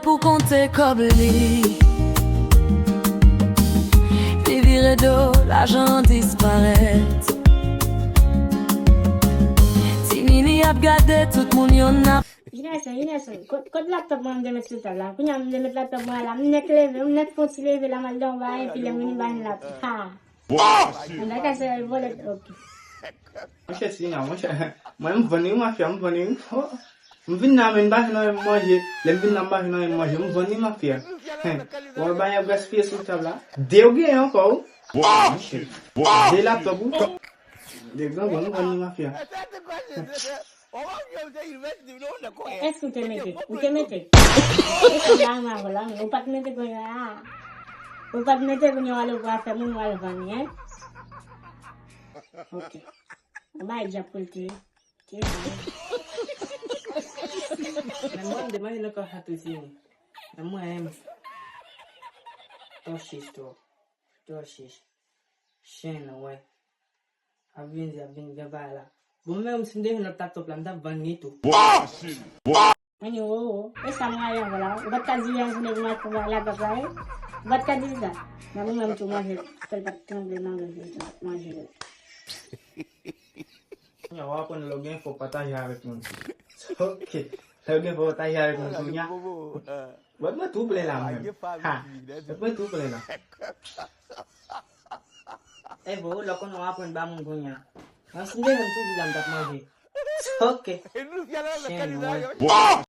Pour compter comme lui, les virées d'eau, l'argent disparaît. Si Nini a gardé tout mon yon a. Inason. Kod laptop mo demet sa tabla. Kunya mo demet laptop mo alam. Nek leve, nek phone si leve la mal dong ba ay pilang mini bahin laptop. Ha. Anda kasi wallet okay. Moshe sinya moshe. Moi mvani mafia mvani. Mvina men ba no moje. Le mvina ba no moje mvani mafia. Wa ba ya gaspiller sur table. Deu gen encore. Des laptops. Des grands mvani mafia. Es utemete. Es lama wala. Upat mete ko ya. Upat mete ko nyo walo ba sa mo walo ba niya. Okay. Ba japulti. Namuan de mai nako hatu sini. Namuan Toshish. Shena we. Avin gabala. Bumme msinde na tato planta vanito. Ano, esa mga yan wala. Ba't ka diyan kung nagmay kung wala ba kaya? Ba't ka diyan ka? Namin namin tumahil. Kalpat kang binang dito. Mahil. Ya wapun login for patah yaret mun. Okay. Login for patah yaret mun punya. Buat mah tu boleh lah. Ha. Buat tu boleh lah. Bo, lokon wapun bangun punya. Mas hindi man tu bilang tak mau. Okay.